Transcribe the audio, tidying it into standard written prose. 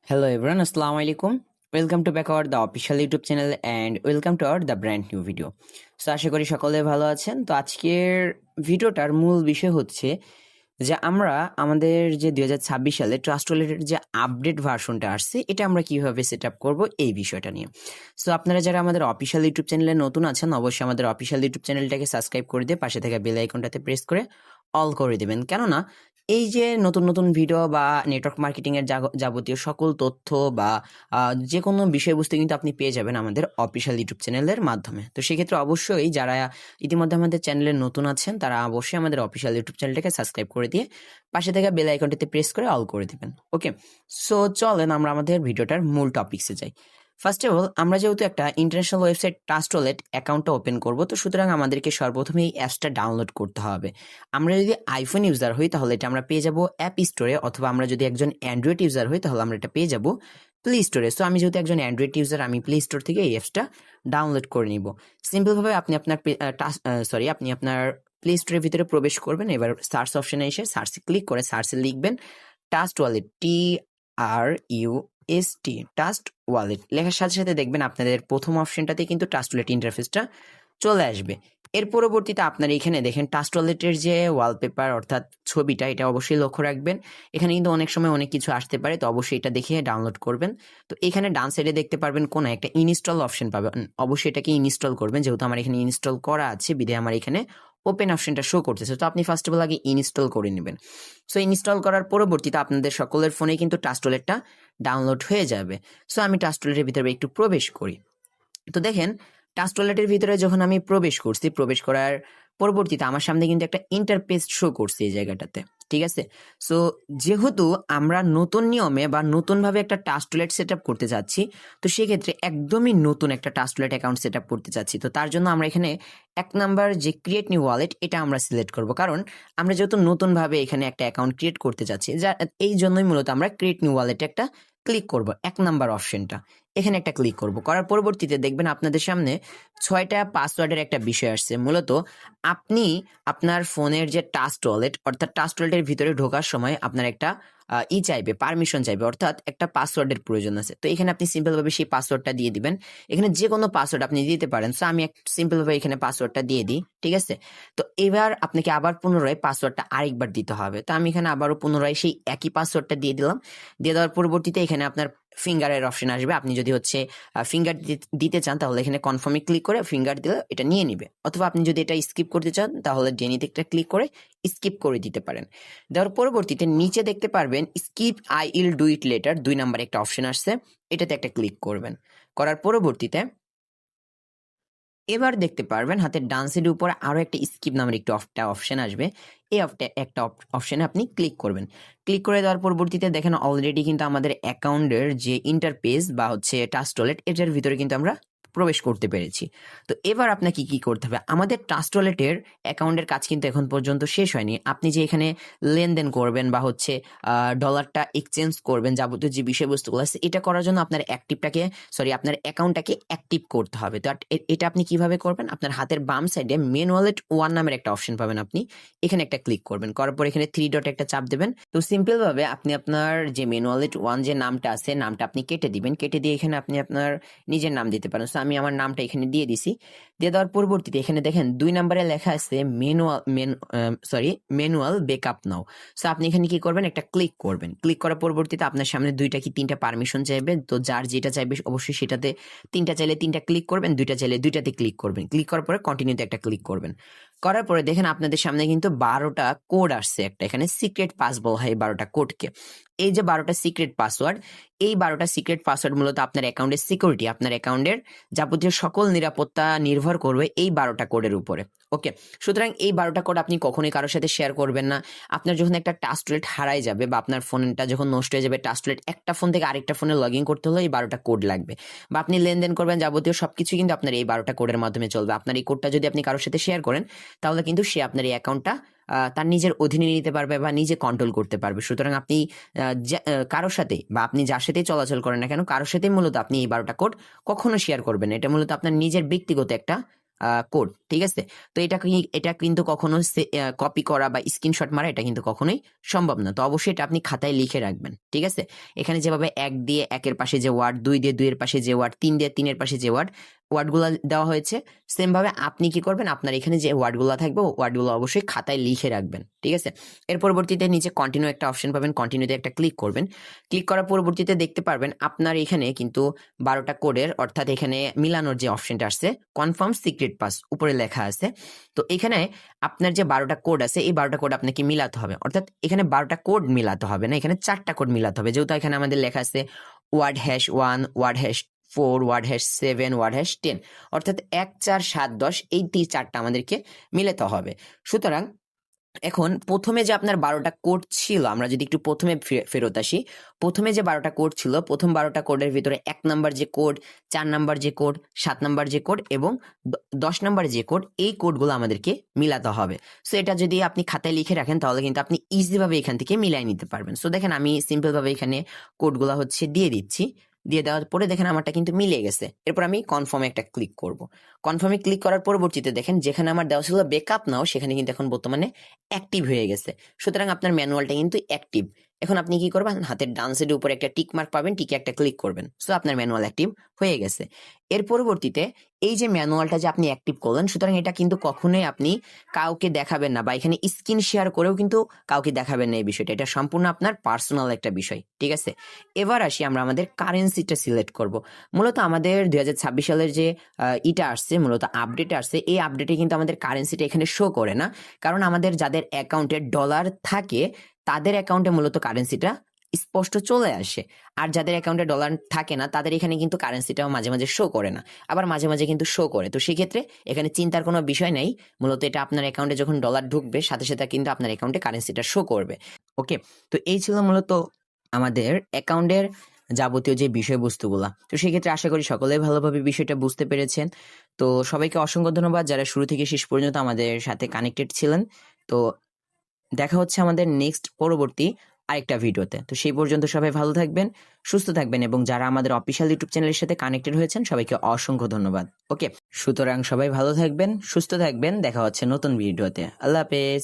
Hello everyone, Assalamu alaikum. Welcome to back our the official YouTube channel and welcome to our the brand new video. So আশা করি সকলে ভালো আছেন। তো আজকের ভিডিওটার মূল বিষয় হচ্ছে যে আমরা আমাদের যে 2026 সালে ট্রাস্ট ওয়ালেটের যে আপডেট ভার্সনটা আসছে এটা আমরা কিভাবে সেট আপ করবো এই বিষয়টা নিয়ে। সো আপনারা যারা আমাদের অফিসিয়াল ইউটিউব চ্যানেলে নতুন আছেন অবশ্যই আমাদের অফিসিয়াল ইউটিউব চ্যানেলটাকে সাবস্ক্রাইব করে দিয়ে পাশে থাকা বেল আইকনটাতে প্রেস করে অল করে দিবেন, কেননা এই যে নতুন নতুন ভিডিও বা নেটওয়ার্ক মার্কেটিং এর যাবতীয় সকল তথ্য বা যে কোনো বিষয়বস্তু কিন্তু আপনি পেয়ে যাবেন আমাদের অফিসিয়াল ইউটিউব চ্যানেলের মাধ্যমে। তো সেক্ষেত্রে অবশ্যই যারা ইতিমধ্যে আমাদের চ্যানেলে নতুন আছেন তারা অবশ্যই আমাদের অফিসিয়াল ইউটিউব চ্যানেলটাকে সাবস্ক্রাইব করে দিয়ে পাশে থাকা বেল আইকনটিতে প্রেস করে অল করে দিবেন। ওকে, সো চলেন আমরা আমাদের ভিডিওটার মূল টপিকসে যাই। ফার্স্ট অফ অল আমরা যেহেতু একটা ইন্টারন্যাশনাল ওয়েবসাইট ট্রাস্ট ওয়ালেট অ্যাকাউন্টটা ওপেন করব, তো সুতরাং আমাদেরকে সর্বপ্রথমে এই অ্যাপসটা ডাউনলোড করতে হবে। আমরা যদি আইফোন ইউজার হই তাহলে এটা আমরা পেয়ে যাব অ্যাপ স্টোরে, অথবা আমরা যদি একজন অ্যান্ড্রয়েড ইউজার হই তাহলে আমরা এটা পেয়ে যাব প্লে স্টোরে। সো আমি যেহেতু একজন অ্যান্ড্রয়েড ইউজার আমি প্লে স্টোর থেকে এই অ্যাপসটা ডাউনলোড করে নিব। সিম্পলভাবে আপনি আপনার প্লে স্টোরের ভিতরে প্রবেশ করবেন। এবার সার্চ অপশনে এসে সার্চে ক্লিক করে সার্চে লিখবেন trust wallet, TRUST, trust wallet লেখার সাথে সাথে দেখবেন আপনাদের প্রথম অপশনটাতে কিন্তু ট্রাস্ট ওয়ালেট ইন্টারফেসটা চলে আসবে। এর পরবর্তীতে আপনারা এখানে দেখেন ট্রাস্ট ওয়ালেটের যে ওয়ালপেপার অর্থাৎ ছবিটা, এটা অবশ্যই লক্ষ্য রাখবেন। এখানে কিন্তু অনেক সময় অনেক কিছু আসতে পারে, তো অবশ্যই এটা দেখে ডাউনলোড করবেন। তো এখানে ডান সাইডে দেখতে পারবেন কোন একটা ইনস্টল অপশন পাবেন, অবশ্যই এটাকে ইনস্টল করবেন। যেহেতু আমার এখানে ইনস্টল করা আছে বিধায় আমার এখানে ওপেন অপশনটা শো করতেছে, তো আপনি ফার্স্ট অফ অল আগে ইনস্টল করে নেবেন। সো ইনস্টল করার পরবর্তীতে আপনাদের সকলের ফোনে কিন্তু ট্রাস্ট ওয়ালেটটা ডাউনলোড হয়ে যাবে। সো আমি ট্রাস্ট ওয়ালেটের ভিতরে একটু প্রবেশ করি। তো দেখেন ট্রাস্ট ওয়ালেটের ভিতরে যখন আমি প্রবেশ করছি, প্রবেশ করার পরবর্তীতে আমার সামনে কিন্তু একটা ইন্টারফেস শো করছে এই জায়গাটাতে, ঠিক আছে। সো যেহেতু আমরা নতুন নিয়মে বা নতুনভাবে একটা ট্রাস্ট ওয়ালেট সেট আপ করতে যাচ্ছি, তো সেক্ষেত্রে একদমই নতুন একটা trust wallet account set up করতে চাচ্ছি। তো তার জন্য আমরা এখানে 1 নাম্বার যে ক্রিয়েট নিউ ওয়ালেট এটা আমরা সিলেক্ট করব, কারণ আমরা যেহেতু নতুনভাবে এখানে একটা অ্যাকাউন্ট ক্রিয়েট করতে যাচ্ছি, যা এই জন্যই মূলত আমরা ক্রিয়েট নিউ ওয়ালেটে একটা ক্লিক করব। 1 নাম্বার অপশনটা এখানে একটা ক্লিক করব। করার পরবর্তীতে দেখবেন আপনাদের সামনে 6টা পাসওয়ার্ডের একটা বিষয় আসছে। মূলত আপনি আপনার ফোনের যে ট্রাস্ট ওয়ালেট অর্থাৎ ট্রাস্ট ওয়ালেটের ভিতরে ঢোকার সময় আপনার একটা চাইবে, পারমিশন চাইবে, অর্থাৎ একটা পাসওয়ার্ডের প্রয়োজন আছে। তো এখানে আপনি সিম্পলভাবে সেই পাসওয়ার্ডটা দিয়ে দিবেন। এখানে যে কোনো পাসওয়ার্ড আপনি দিতে পারেন। সো আমি সিম্পলভাবে এখানে পাসওয়ার্ডটা দিয়ে দিই, ঠিক আছে। তো এবার আপনাকে আবার পুনরায় পাসওয়ার্ডটা আরেকবার দিতে হবে। তো আমি এখানে আবারও পুনরায় সেই একই পাসওয়ার্ডটা দিয়ে দিলাম। দিয়ে দেওয়ার পরবর্তীতে এখানে আপনার ফিঙ্গারের অপশন আসবে। আপনি যদি হচ্ছে ফিঙ্গার দিতে চান তাহলে এখানে কনফার্মে ক্লিক করে ফিঙ্গার দিলে এটা নিয়ে নিবে, অথবা আপনি যদি এটা স্কিপ করতে চান তাহলে ডেনিতে একটা ক্লিক করে স্কিপ করে দিতে পারেন। দেওয়ার পরবর্তীতে নিচে দেখতে পারবেন skip I will do it later 2 number একটা অপশন আসছে, এটাতে একটা ক্লিক করবেন। করার পরবর্তীতে এবার দেখতে পারবেন হাতের ডান সাইডের উপরে আরো একটা স্কিপ নামের একটু অপশন আসবে। এই একটা অপশনে আপনি ক্লিক করবেন। ক্লিক করে দেওয়ার পরবর্তীতে দেখেন অলরেডি কিন্তু আমাদের অ্যাকাউন্টের যে ইন্টারফেস বা হচ্ছে ট্রাস্ট ওয়ালেট এটার ভিতরে কিন্তু আমরা প্রবেশ করতে পেরেছি। তো এবার আপনাকে কি করতে হবে, আমাদের ট্রাস্ট ওয়ালেটের অ্যাকাউন্টের কাজ কিন্তু এখন পর্যন্ত শেষ হয়নি। আপনি যে এখানে লেনদেন করবেন বা হচ্ছে ডলারটা এক্সচেঞ্জ করবেন, যাবতীয় যে বিষয়বস্তুগুলো আছে এটা করার জন্য আপনার আপনার অ্যাকাউন্টটাকে অ্যাক্টিভ করতে হবে। তো এটা আপনি কিভাবে করবেন, আপনার হাতের বাম সাইডে মেন ওয়ালেট 1 নামের একটা অপশন পাবেন, আপনি এখানে একটা ক্লিক করবেন। করার পর এখানে 3 ডট একটা চাপ দেবেন। তো সিম্পল ভাবে আপনি আপনার যে মেন ওয়ালেট 1 যে নামটা আছে নামটা আপনি কেটে দিবেন। কেটে দিয়ে এখানে আপনি আপনার নিজের নাম দিতে পারেন। সো আমি আমার নামটা এখানে দিয়ে দিছি। দিয়ে দেওয়ার পরবর্তীতে এখানে দেখেন 2 নম্বরে লেখা আছে ম্যানুয়াল ব্যাকআপ নাও। সো আপনি এখানে কি করবেন, একটা ক্লিক করবেন। ক্লিক করার পরবর্তীতে আপনার সামনে 2টা কি 3টা পারমিশন চাইবে। তো যার যেটা চাইবে অবশ্যই সেটাতে 3টা চাইলে 3টা ক্লিক করবেন, 2টা চাইলে 2টাতে ক্লিক করবেন। ক্লিক করার পরে কন্টিনিউতে একটা ক্লিক করবেন। করার পরে দেখেন আপনাদের সামনে কিন্তু 12টা কোড আসছে একটা, এখানে সিক্রেট পাস বলা হয় 12টা কোডকে। এই যে 12টা সিক্রেট পাসওয়ার্ড, এই 12টা সিক্রেট পাসওয়ার্ড মূলত আপনার অ্যাকাউন্টের সিকিউরিটি, আপনার অ্যাকাউন্টের যাবতীয় সকল নিরাপত্তা নির্ভর করবে এই 12টা কোডের উপরে। ওকে, সুতরাং এই 12টা কোড আপনি কখনোই কারোর সাথে শেয়ার করবেন না। আপনার যখন একটা ট্রাস্ট ওয়ালেট হারাই যাবে বা আপনার ফোনটা যখন নষ্ট হয়ে যাবে, ট্রাস্ট ওয়ালেট একটা ফোন থেকে আরেকটা ফোনে লগ ইন করতে হলে এই 12টা কোড লাগবে। বা আপনি লেনদেন করবেন যাবতীয় সবকিছু কিন্তু আপনার এই 12টা কোডের মাধ্যমে চলবে। আপনার এই কোডটা যদি আপনি কারোর সাথে শেয়ার করেন তাহলে কিন্তু সে আপনার এই অ্যাকাউন্টটা তার নিজের অধীনে নিতে পারবে বা নিজে কন্ট্রোল করতে পারবে। সুতরাং আপনি কারোর সাথে বা আপনি যার সাথেই চলাচল করেন না কেন কারোর সাথে মূলত আপনি এই 12টা কোড কখনো শেয়ার করবেন না। এটা মূলত আপনার নিজের ব্যক্তিগত একটা কোড, ঠিক আছে? তো এটা কিন্তু কখনো কপি করা বা স্ক্রিনশট মারা এটা কিন্তু কখনোই সম্ভব না। তো অবশ্যই এটা আপনি খাতায় লিখে রাখবেন, ঠিক আছে? এখানে যেভাবে 1 দিয়ে 1 এর পাশে যে ওয়ার্ড, 2 দিয়ে 2 এর পাশে যে ওয়ার্ড, 3 দিয়ে 3 এর পাশে যে ওয়ার্ডগুলো দেওয়া হয়েছে, সেম ভাবে আপনি কি করবেন, আপনার এখানে যে ওয়ার্ডগুলো থাকবে ওয়ার্ডগুলো অবশ্যই খাতায় লিখে রাখবেন, ঠিক আছে? এর পরবর্তীতে নিচে কন্টিনিউ একটা অপশন পাবেন, কন্টিনিউতে একটা ক্লিক করবেন। ক্লিক করার পরবর্তীতে দেখতে পারবেন আপনার এখানে কিন্তু 12টা কোডের, অর্থাৎ এখানে মিলানোর যে অপশনটা আসছে কনফার্ম সিক্রেট পাস উপরে লেখা আছে। তো এখানে আপনার যে 12টা কোড আছে এই 12টা কোড আপনাকে মিলাতে হবে, অর্থাৎ এখানে 12টা কোড মিলাতে হবে না, এখানে 4টা কোড মিলাতে হবে। যেহেতু এখানে আমাদের লেখা আছে #1, #4, #7, #10, অর্থাৎ 1, 4, 7, 10 এই 4টা আমাদেরকে মিলাতে হবে। সুতরাং এখন প্রথমে যে আপনার 12টা কোড ছিল, আমরা যদি একটু প্রথমে ফেরত আসি, প্রথমে যে 12টা কোড ছিল, প্রথম 12টা কোডের ভিতরে 1 নাম্বার যে কোড, 4 নাম্বার যে কোড, 7 নাম্বার যে কোড এবং 10 নাম্বার যে কোড, এই কোডগুলো আমাদেরকে মিলাতে হবে। সো এটা যদি আপনি খাতায় লিখে রাখেন তাহলে কিন্তু আপনি ইজি ভাবে এখান থেকে মিলাই নিতে পারবেন। সো দেখেন আমি সিম্পল ভাবে এখানে কোডগুলো হচ্ছে দিয়ে দিচ্ছি। দিয়ে দেওয়ার পরে দেখেন আমারটা কিন্তু মিলে গেছে। এরপর আমি কনফার্মে একটা ক্লিক করব। কনফার্মে ক্লিক করার পরবর্তীতে দেখেন যেখানে আমার দেওয়া ছিল ব্যাকআপ নাও, সেখানে কিন্তু এখন বর্তমানে অ্যাক্টিভ হয়ে গেছে। সুতরাং আপনার ম্যানুয়ালটা কিন্তু অ্যাক্টিভ। এখন আপনি কি করবেন, হাতের ডান সাইডের উপরে একটা টিক মার্ক পাবেন, টিকে একটা ক্লিক করবেন। সো আপনার ম্যানুয়াল অ্যাক্টিভ হয়ে গেছে। এর পরবর্তীতে এই যে ম্যানুয়ালটা যে আপনি অ্যাক্টিভ করলেন, সুতরাং এটা কিন্তু কখনোই আপনি কাউকে দেখাবেন না বা এখানে স্ক্রিন শেয়ার করেও কিন্তু কাউকে দেখাবেন না এই বিষয়টা। এটা সম্পূর্ণ আপনার পার্সোনাল একটা বিষয়, ঠিক আছে? এবার আসি আমরা আমাদের কারেন্সিটা সিলেক্ট করব। মূলত আমাদের 2026 সালের যে ইটা আসছে, মূলত আপডেট আসছে, এই আপডেটে কিন্তু আমাদের কারেন্সিটা এখানে শো করে না, কারণ আমাদের যাদের অ্যাকাউন্টে ডলার থাকে তাদের অ্যাকাউন্টে মূলত কারেন্সিটা স্পষ্ট চলে আসে। আর যাদের অ্যাকাউন্টে ডলার থাকে না তাদের এখানে কিন্তু কারেন্সিটাও মাঝে মাঝে শো করে না, আবার মাঝে মাঝে কিন্তু শো করে। তো সেক্ষেত্রে এখানে চিন্তার কোনো বিষয় নেই। মূলত এটা আপনার অ্যাকাউন্টে যখন ডলার ঢুকবে সাথে সাথে কিন্তু আপনার অ্যাকাউন্টে কারেন্সিটা শো করবে। ওকে, তো এই ছিল মূলত আমাদের অ্যাকাউন্টের যাবতীয় যে বিষয়বস্তুগুলা। তো সেক্ষেত্রে আশা করি সকলেই ভালোভাবে বিষয়টা বুঝতে পেরেছেন। তো সবাইকে অসংখ্য ধন্যবাদ যারা শুরু থেকে শেষ পর্যন্ত আমাদের সাথে কানেক্টেড ছিলেন। তো দেখা হচ্ছে আমাদের নেক্সট পরবর্তী আরেকটা ভিডিওতে। তো সেই পর্যন্ত সবাই ভালো থাকবেন, সুস্থ থাকবেন এবং যারা আমাদের অফিসিয়াল ইউটিউব চ্যানেলের সাথে কানেক্টেড হয়েছেন সবাইকে অসংখ্য ধন্যবাদ। ওকে, সুতরাং সবাই ভালো থাকবেন, সুস্থ থাকবেন, দেখা হচ্ছে নতুন ভিডিওতে। আল্লাহ হাফেজ।